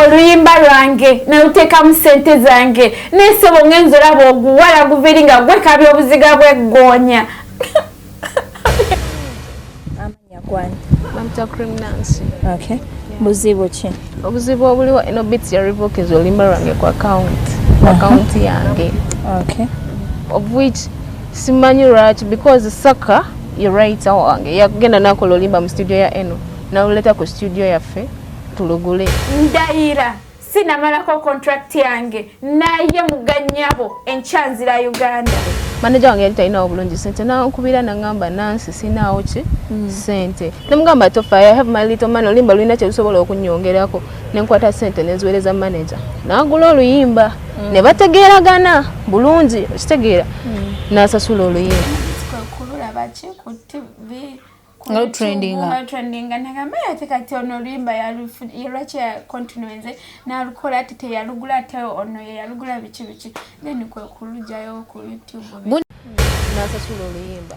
oluyimba lwange nalutekamu ssente zange n'essebo ngenzo olaba oguwala guviri nga gwekabya obuziga bw'eggoonya. Amanya gwani? Bamta criminals. Okay. Buzibu ki? Obuzibu obuliwo eno bits ya revoke oluyimba lwange ku account yange. Okay. Of which simanyi lwaki because Saka you writer wange yagenda nakola oluyimba mu studio ya eno naluleta ku studio yaffe tulugule. Ndayira sinamalako contract yange naye muganyabo enchanzira Uganda. Manager wange yali talina obulungi sente nankubira nangamba Nansi sinaawo ki sente nemugamba tofa I have my little man oluyimba lulina kye lusobola okunyongerako nenkwata sente neziwereza manager nagula oluyimba ne bategeeragana bulungi okitegeera nasasula oluyimba kulula baki ku TV trending nagamba ate kati ono oluyimba yalwaki continuenze nalukola ate teyalugula ate ono yalugula biki then kwe kulujayo ku YouTube nasasula oluyimba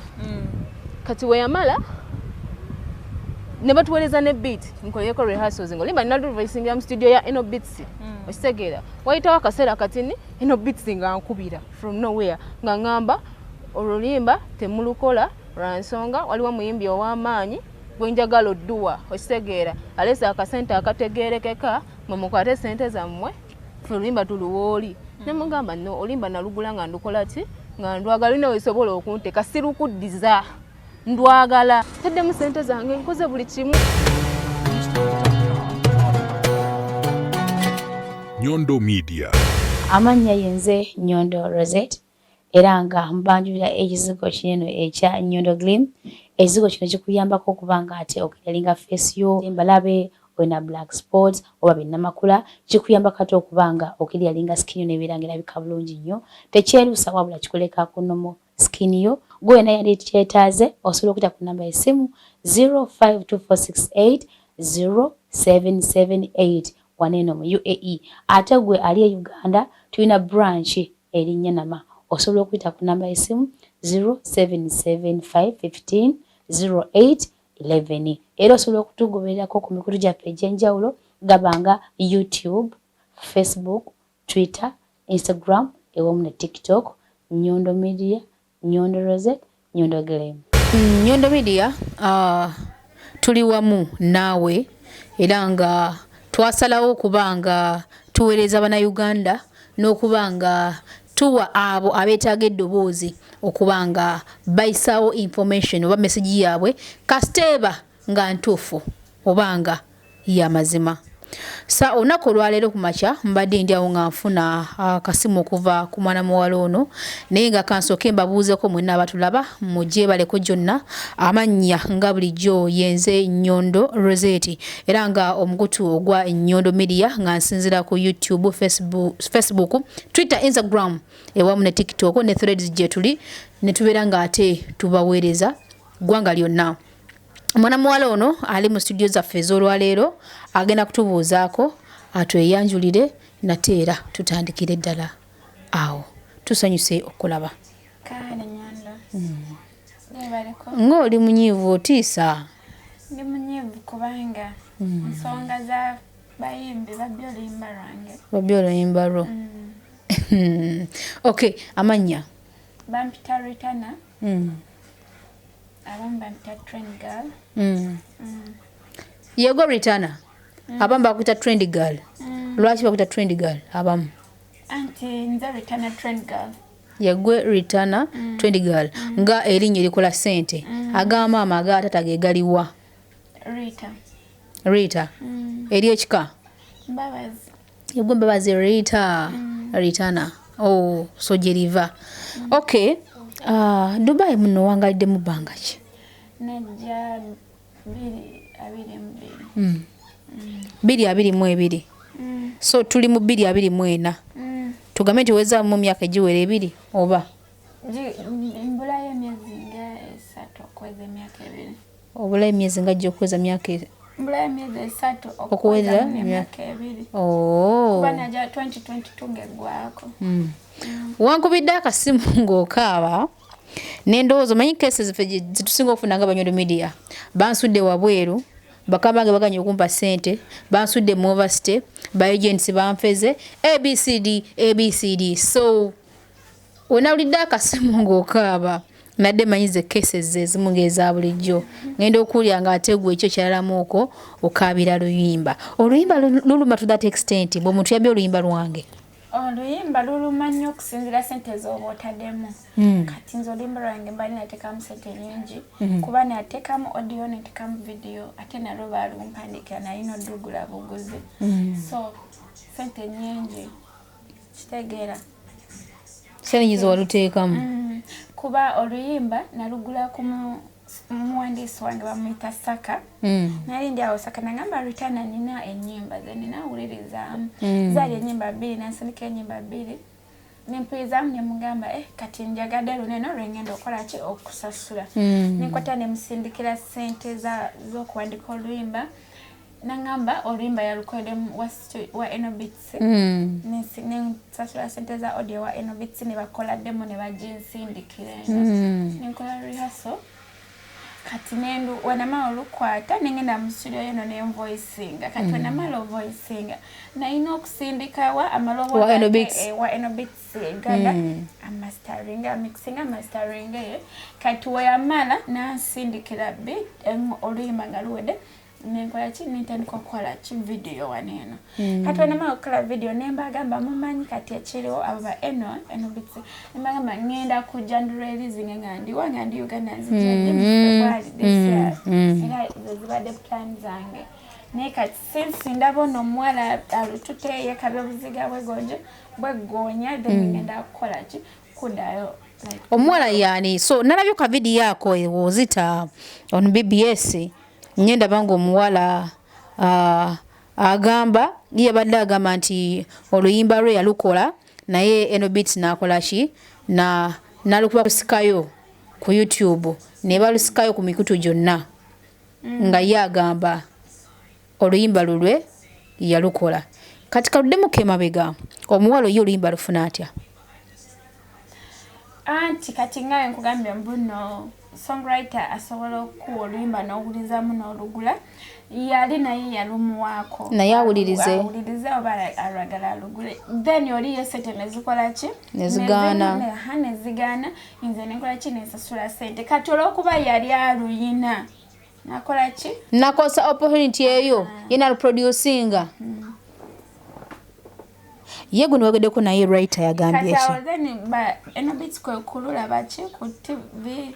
kati weyamala ne batuweereza ne beat nkoleyeko rehearsals ngolimba ninaluvoicingira mu studio ya eno beats okitegeera wayitawo akaseera katini eno beats nga nkubira from nowhere nga ngamba oluyimba temulukola lwansonga waliwo muyimbi ow'amaanyi gwenjagala odduwa okitegeera alesa akasente akategeerekeka mwemukwate sente zammwe fe oluyimba tuluwooli nemugamba no oluyimba nalugula nga ndukola ki nga ndwagala lina wesobola okunteka sirukuddiza ndwagala teddemu sente zange nkoze buli kimu. Nyondo Media. Amanya yenze Nyondo Rozet era nga mbanjulira ekizigo kinene ekya Nyondo Glim. Ekizigo kino kikuyambako okubanga ate okiralinga face yo embalabe wena black spots oba binnamakula kikuyamba kati okubanga okiryalinga skin yo nebeeranga erabika bulungi nnyo tekyeruusa wabula kikuleka kunomo skin yo gwena yali kyetaaze osobola okuyita ku namba y'essimu 0524680778 waneno mu UAE ate gwe ali e Uganda tulina branch erinnya nama osobola okuyita ku namba y'essimu 0775150811 era osobola okutugobererako ku mikutu gyaffe egy'enjawulo gabanga YouTube, Facebook, Twitter, Instagram ewamu ne TikTok. Nyondo Media, Nyondo Rozet, Nyondo Glim. Nyondo Media tuli wamu naawe era nga twasalawo okubanga tuweereza bannayuganda n'okubanga tuwa abo abeetaaga eddoboozi okubanga bayisaawo information oba message yaabwe kasiteeba nga ntuufu obanga y'amazima. Sa olunaku olwaleero ku makya mbadde ndi awo nga nfuna akasimu okuva ku mwana muwala ono naye nga kansooke mbabuuzeko mwenna abatulaba mujeebaleko gyonna amannya nga bulijjo yenze Nyondo Rozet era nga omukutu ogwa Nyondo Media nga nsinzira ku YouTube, Facebook, Twitter, Instagram ewamu ne TikTok ne threads gye tuli ne tubeera nga ate tubaweereza ggwanga lyonna. Mwana muwala ono ali mu studio zaffe ez'olwaleero agenda kutubuuzaako atweyanjulire nate era tutandikire ddala awo tusanyuse okulaba. Ng'oli munyiivu otiisa? Ndi munyiivu kubanga nsonga za bayimbi babye oluyimba lwange. Babye oluyimba lwo. Okay, amanya? Bampita Ritana. Abamu bampita Trend Girl. Yego Ritana? Abamu bakuta Trend Girl. Lwaki bakuta Trend Girl abamu? Anti nze Ritana Trend Girl. Yegwe Ritana Trend Girl. Nga erinnya erikola ssente. Agamaama agaatata ge galiwa? Rita. Eri ekika? Mbabazi. Yegwe Mbabazi Rita. Ritana. Oh, so gyeriva. Okay. Dubai muno wangalidde mu bbanga ki? Najja 222. So tuli mu 224. Tugambe nti weza mu myaka egiwera 2 oba? Mbulayo emyezi nga 3 okweza emyaka 2. Obulayo emyezi nga gy'okweza myaka mbulayo emyezi 3 okweza emyaka 2. Oh. Kuba najja 2022 ng'eggwaako. Wankubidde akasimu ng'okaaba n'endowooza omanyi cases ziffe zitusinga okufuna nga Nyondo Media bansudde wabweru bakabange baganye okumpa ssente bansudde mu overstay ba agents banfeze abcd so onawulidde akasimu ng'okaaba nadde manyize cases ezimu ng'eza bulijjo ngenda okuwulira ng'ategwa ekyo kyalalamu okwo okaabira luyimba oluyimba luluma to that extent bw'omuntu yabye oluyimba lwange oluyimba luluma nnyo okusinzira sente z'oba otaddemu kati nze oluyimba lwange mba ninateekamu sente nyingi kuba nateekamu audio neteekamu video ate nalwo balumpandikira nalina oddugula buguzi so sente nyingi kitegeera seninyiza waluteekamu kuba oluyimba nalugula ku muwandiisi wange bamuyita Saka nali ndi awo Saka nagamba Rutana nina ennyimba ze ninawulirizaamu zaali ennyimba 2 nansindika ennyimba 2 nempulizaamu nemugamba kati njagadde luneno lwengenda okola ki okusasula nenkwata nemusindikira ssente z'okuwandika oluyimba nangamba oluyimba yalukoledemu wa Enobits nensasula sente za audio wa Enobits ne bakola demo ne baginsindikira nenkola rehearsal kati nendu wanamala olukwata nengenda mu studio yeno ne voicinga kati wanamala voicinga naina okusindika wa amalobo wa Enobits ganda masteringa mixinga mastering kati wayamala nansindikira bit oluyimba nga luwede nenkola ki nintandika okukola ki video waneno kati wanamala okukola video nembagamba mumanyi kati ekiriwo abo ba Enobits nembagamba ngenda kujja ndireleasing nga ndi Uganda nzijja era zibadde plan zange naye kati since ndabona omuwala alututeye kabe buziga bwegonya then ngenda kukola ki kuddayo omuwala yani so nalabye ka video yako wozita on BBS ngenda bango omuwala agamba ye badde agamba nti oluyimba lwe yalukola naye Enobits nakola ki nalukuba kusikayo ku YouTube ne balusikayo ku mikutu gyonna nga ye agamba oluyimba lulwe yalukola kati kaluddemu kemabega omuwala ye oluyimba lufuna atya anti kati ngawe nkugambye mbuno songwriter asobola okuwa oluyimba n'owulirizamu n'olugula yali naye yalumuwaako naye awulirize oba alwagala alugule then oli yesete nezikola ki nezigaana nze nenkola ki nensasula sente kati olw'okuba yali aluyina nakola ki nakosa opportunity eyo yena aluproducinga ye guno wegeddeko naye writer yagambye kati awo then Enobits kwe kulula baki ku TV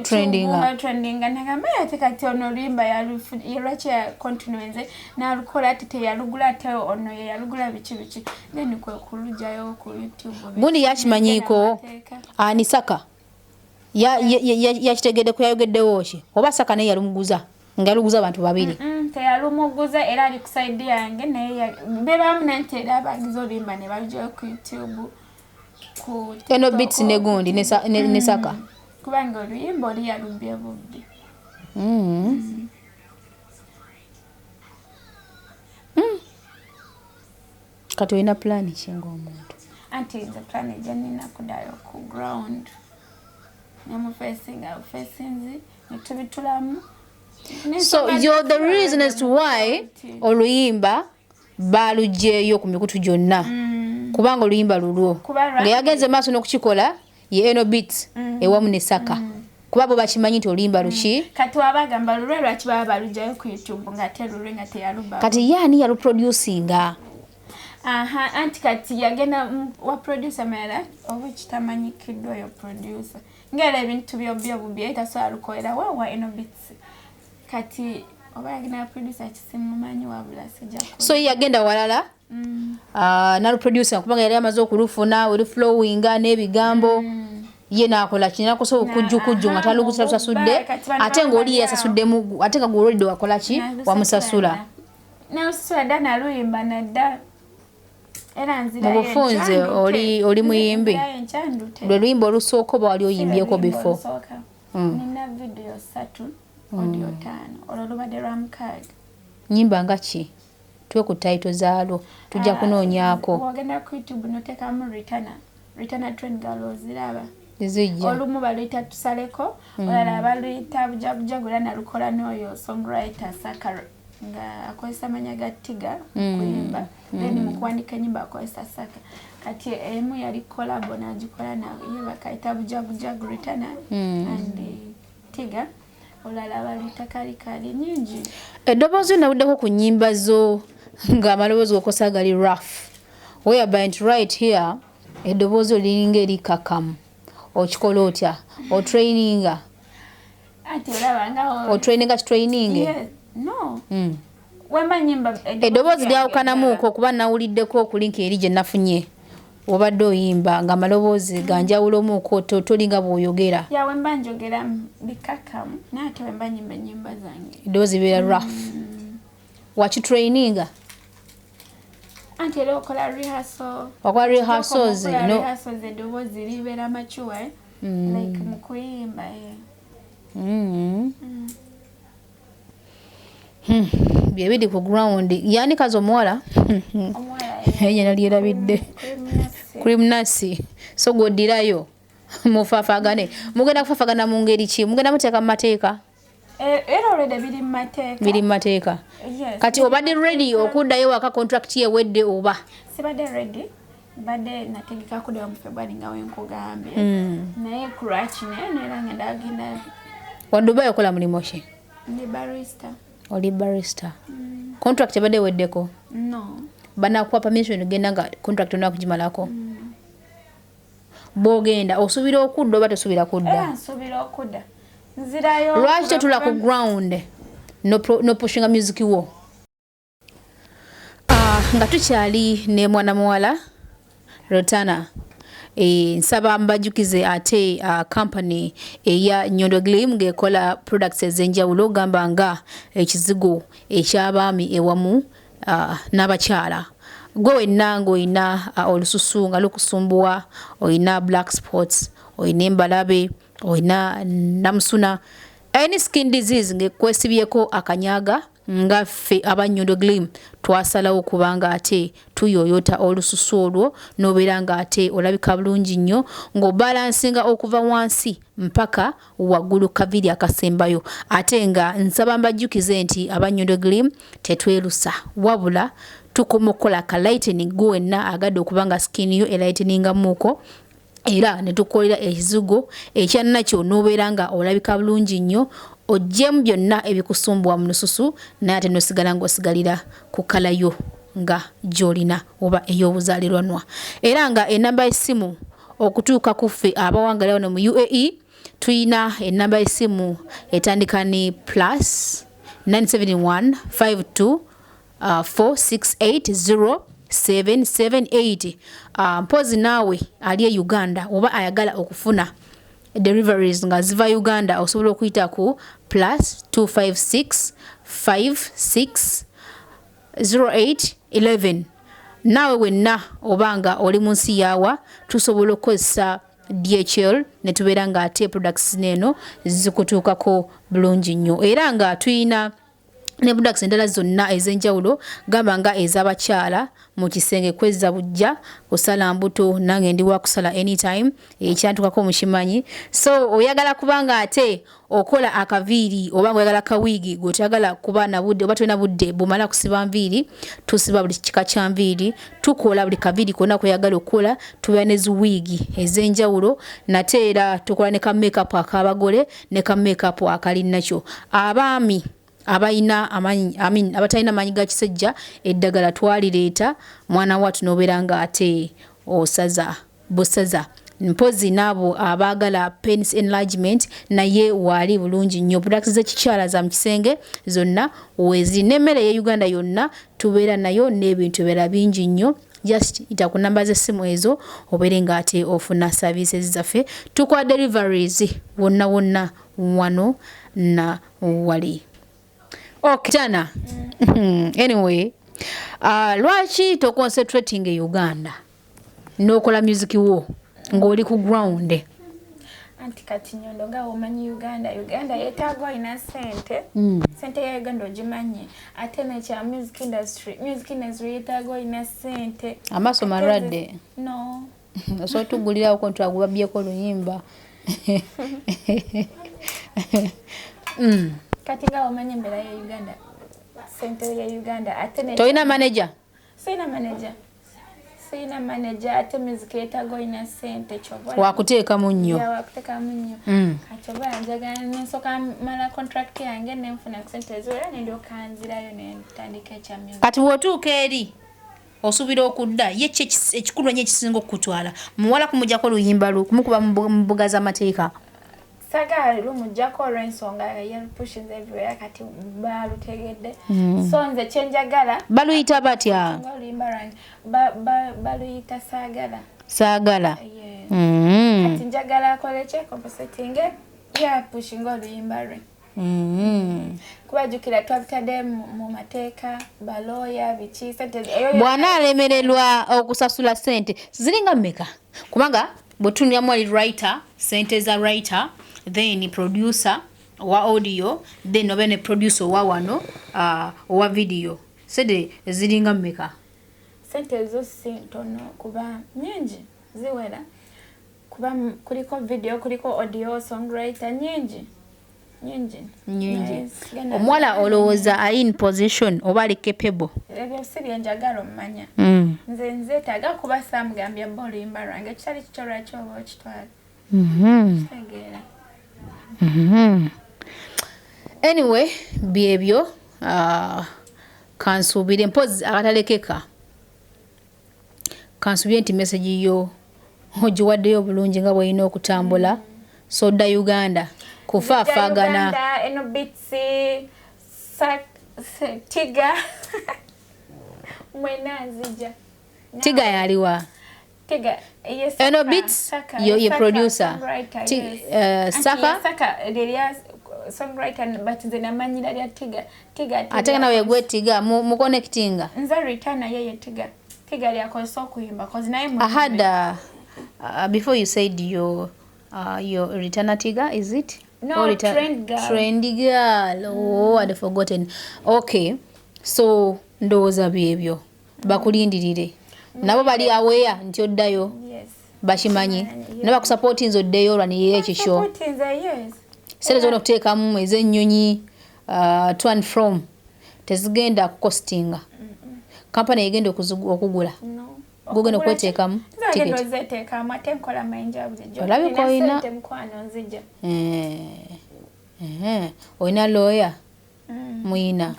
trendinga nagamba ate kati ono oluyimba yalwaki yakontinuenze nalukola ate teyalugula ate ono yeyalugula biki then kwe kulugyayo ku YouTube gundi yakimanyiiko ani Saka yakitegedde ku yayogeddewo ki oba Saka naye yalumuguza nga yaluguza abantu babiri teyalumuguza era ali ku side yange naye bebamu nanti era abagize oluyimba ne balugyayo ku YouTube ku Enobits ne gundi ne Saka kubanga oluyimba oli yalubbye bubbi kati olina plan ki ng'omuntu anti nze plan gyenina kuddayo ku ground nemufacinga facinzi netubitulamu so you're the reason as to why oluyimba balugyeyo ku mikutu gyonna kubanga oluyimba lulwo nga yagenze maaso n'okukikola ye Enobits ewamu ne Saka kuba bo bakimanyi nti oluyimba luki kati wabagamba lulwe lwaki baba balugyayo ku YouTube ng'ate lulwe nga teyaluba kati yaani yaluproducinga anti kati yagenda wa producer mera oba kitamanyikiddwa oyo producer ngera ebintu byobubbi etasobola alukolera wa Enobits kati oba yagenda producer kisimumanyi wabula sijja so yagenda walala naluproducer kubanga yali amaze okulufuna oluflowinga n'ebigambo ye nakola kina nakosobola okujjukujju nga talugusasusudde ate ng'oli yasasuddemu ate nga gwololidde wakola ki wamusasula nalusasula dda naluyimba nadda era nzira mu bufunze oli muyimbi lwe luyimba olusooka oba wali oyimbyeko before nina video 3 audio 5 olwo lubadde lwa mukaaga nyimba nga ki tuwe ku title zaalwo tujja kunoonyaako ogenda ku YouTube noteekamu Rutana Trend Girl oziraba ezijja olumu baluyita tusaleko olala baluyita bujagula nalukola n'oyo songwriter Saka nga akozesa amanya ga Tiga kuyimba then mukuandika nyimba akozesa saka kati emu yali collab n'agikola na ye bakaita bujagu retana and tiga olala balita kali nyingi eddoboozi nawuddeko ku nnyimba zo ng'amaloboozi gokosa gali rough whereby right here eddoboozi oliringa erikakamu okikola otya otraininga ati olaba nga otraininga kitraininge yes no wemba nyimba eddoboozi lyawukanamuuko okuba nawuliddeko okulinka eri gye nafunye obadde oyimba ng'amaloboozi ganjawulomuuko tolinga bw'oyogera ya wemba njogera bikakamu naate wemba nyimba zange eddoboozi beera rough wakitraininga anti era okola rehearsal wakola rehearsals eddoboozi libeera machuwa like mukuyimba byebiri ku ground yani kazi omuwala yena lyerabidde krimnasi so gwoddirayo mufafaagane mugenda kufafaagana mu ngeri ki mugenda muteeka mu mateeka era olwedde biri mu mateeka kati obadde ready okuddayo waka contract yewedde oba sibadde ready badde nategeka kuddayo mu February nga wenkugambye naye kuraki era ngenda agenda wadubayo okola mulimu ki oli barista contract ebadde weddeko no banakuwa permission ogenda nga contract onakugimalako bwogenda osuubira okudda oba tosuubira kudda nsuubira okudda nzirayo lwaki totula ku ground no pushinga music wo nga tukyali ne mwana muwala Rotana nsaba mbajjukize ate company eya Nyondo Glim ngekola products ez'enjawulo gamba nga ekizigo ekyabaami ewamu n'abakyala gwe wenna ng'olina olususu nga lukusumbuwa olina black spots olina embalabe olina namusuna any skin disease ngekwesibyeko akanyaga nga ffe aba Nyondo Glim twasalawo kubanga ate tuyoyota olususu olwo nobeera nga ate olabika bulungi nnyo ng'obalansinga okuva wansi mpaka waggulu kaviri akasembayo ate nga nsaba mbajjukize nti aba Nyondo Glim tetwerusa wabula tukomokola ka lightening gwe wenna agadde okubanga skin yo elighteninga muuko era ne tukolera ekizigo ekyanakyo nobeera nga olabika bulungi nnyo ojjemu byonna ebikusumbuwa mu lususu naye ate nosigala ng'osigalira ku kala yo nga gy'olina oba ey'obuzaalirwanwa era nga enamba y'essimu okutuuka ku ffe abawangala wano mu UAE tuyina enamba y'essimu etandika ne plus 971 52 468 0778 mpozi naawe ali e Uganda oba ayagala okufuna deliveries nga ziva Uganda osobola okuyita ku plus 256 56 08 11 nawe wenna obanga oli munsi yawa tusobola okukozesa DHL ne tubeera nga ate products neno zikutuukako bulungi nnyo era nga tuyina ne products endala zonna ez'enjawulo gamba nga ez'abakyala mu kisenge kwezza bujja kusala mbuto nange ndi wa kusala anytime ekyantukako mukimanyi so oyagala kubanga ate okola akaviiri oba oyagala kawiigi gwotagala kuba na budde oba tolina budde bumala kusiba nviiri tusiba buli kika kya nviiri tukola buli kaviiri konna kweyagala okukola tubeera ne ziwiigi ez'enjawulo nate era tukola ne ka makeup ak'abagole ne ka makeup akalinakyo abaami abayina abatalina maanyi ga kisajja eddagala twalireeta mwana wattu nobeera nga ate osaza busaza mpozi naabo abaagala penis enlargement naye waali bulungi nnyo products z'ekikyala za mu kisenge zonna weziri n'emmere ye Uganda yonna tubeera nayo n'ebintu ebirala bingi nnyo just ita ku namba z'essimu ezo obeere nga ate ofuna services zaffe tukola deliveries wonna wano na wali. Okay, Tana. Anyway, lwaki to concentrating e Uganda nokola music wo ng'oli ku ground anti kati Nyondo nga omanyi Uganda yetaaga ina sente sente ya Uganda ogimanyi ate nekya music industry yetaaga ina sente amaaso maradde no so tugulirawo kontu agubabyeko oluyimba kati nga omanyi embeera ya Uganda sente ya Uganda ate toyina manager Sina manager ate muziki etago ina sente chobola wakuteekamu nnyo wakuteekamu nnyo achobola njagala nensoka mala contract yange nenfuna sente ezo ne ndyoka nzirayo ne ntandika ekya music. Kati wotuuka eri osuubira okudda ye ekikulu nnyo ekisinga okutwala muwala kumujjako oluyimba kumukuba mu mbuga z'amateeka sagala lumujjako olw'ensonga yalupushinze everywhere kati balutegedde so nze kyenjagala baluyita batya oluyimba lwange baluyita saagala kati njagala akole kye compensating yapushinga oluyimba lwe kubajjukira twabitadde mu mateeka balooya biki sente bwana alemererwa okusasula sente ziringa mmeka kubanga bwetuniramu ali writer sente za writer then producer wa audio then oba ne producer wa wano wa video sede ziringa mmeka sente ezo si ntono kuba nyingi ziwera kuba kuliko video kuliko audio songwriter nyingi omwala olowooza ali in position oba ali capable ebyo si byenjagala omumanya nze nzeetaaga kuba saamugambya bba oluyimba lwange kitali kito lwaki oba okitwala kitegeera anyway byebyo kansuubire mpozi akatalekeka kansuubire nti message yo ogiwaddeyo bulungi nga bw'olina okutambula sodda Uganda kufafaagana eno bitsi tiga mwena nzija tiga yaliwa tiga eno bits ye producer saka lilia songwriter but nze namanyira lya tiga ate nawe gwe tiga mu connectinga nze return yeye tiga lyakozesa okuyimba cause naye I had before you said your return tiga is it no trendy girl oh I'd forgotten okay so ndowooza byebyo bakulindirire nabo bali aware nti oddayo bakimanyi nabakusapoti nze oddeyo olwanirira ekikyo sente zona okuteekamu ez'ennyonyi to and from tezigenda kukostinga kampani egenda okugula gugenda okweteekamu olabika olina olina lawyer muyina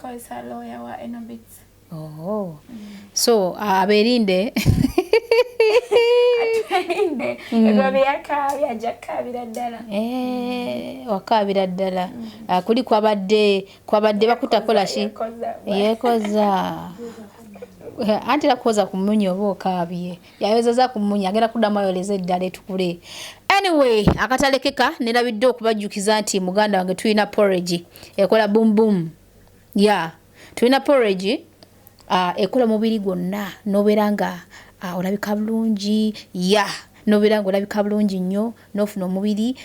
so aberinde wakaabira ddala kuli kwabadde bakutakola ki yekoza anti lakoza kumunya oba okaabye yayozeza kumunya agenda kuddamu ayoleza eddala etukule anyway akatalekeka nerabidde okubajjukiza nti muganda wange tulina porridge ekola boom tulina porridge ekola mubiri gwonna nobeera nga olabika bulungi nobeera nga olabika bulungi nnyo nofuna omubiri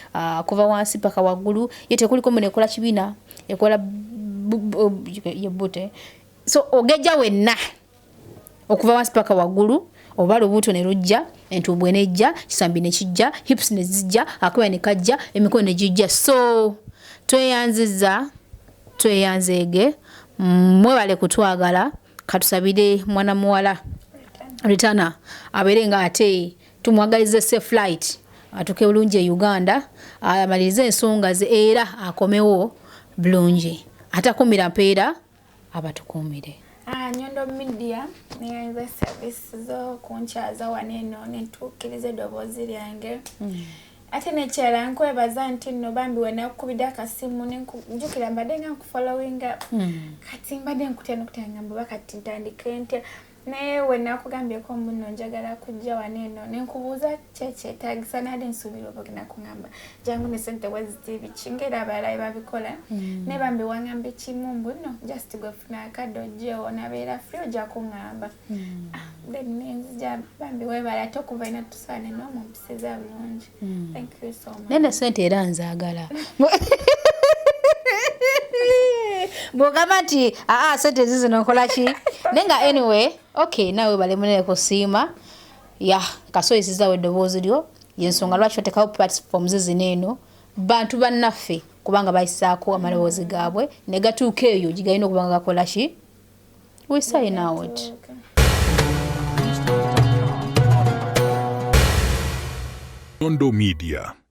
kuva wansi paka waggulu ye tekuliko muno ekola kibina ekola yebute so ogejja wenna okuva wansi paka waggulu oba lubuto ne lujja entumbwe nejja kisambi ne kijja hips ne zijja akoya ne kajja emikono ne gijja so tweyanzeege mwebale kutwagala katusabire mwana muwala Ritana abeere nga ate tumwagalize safe flight atuke bulungi e Uganda amalirize ensonga ze era akomewo bulungi atakumira mpeera abatukumire Nyondo Media niyanze service zo kunchaza waneno nentukirize eddoboozi lyange ate nekyala nkwebaza nti nno bambi wena okubida akasimu nenjukira mbadde nga nkufollowinga kati mbadde nkutya nokutangamba bakati ntandike ntya naye wena kugambyeko muno njagala kujja waneno nenkubuuza kyekyetaagisa nade nsuubira obagenda kuŋŋamba jangu ne sente weziti bikingera abalayi babikola naye bambi waŋŋamba ekimu mbuno just gwefuna akadde ojjewo nabeera free ojja kuŋŋamba then nenzija bambi webala ate okuva ina tusaane n'omumpisiza bulungi thank you so much nene sente era nzaagala bwogamba nti sente zizino nkola ki nenga anyway okay nawe balemunene kusiima kasoyisizawo eddoboozi lyo yensonga lwaki otekawo platforms zino eno bantu bannaffe kubanga bayisaako amaloboozi gaabwe ne gatuuka eyo gigalina okuba nga gakola ki we sign out Nyondo Media.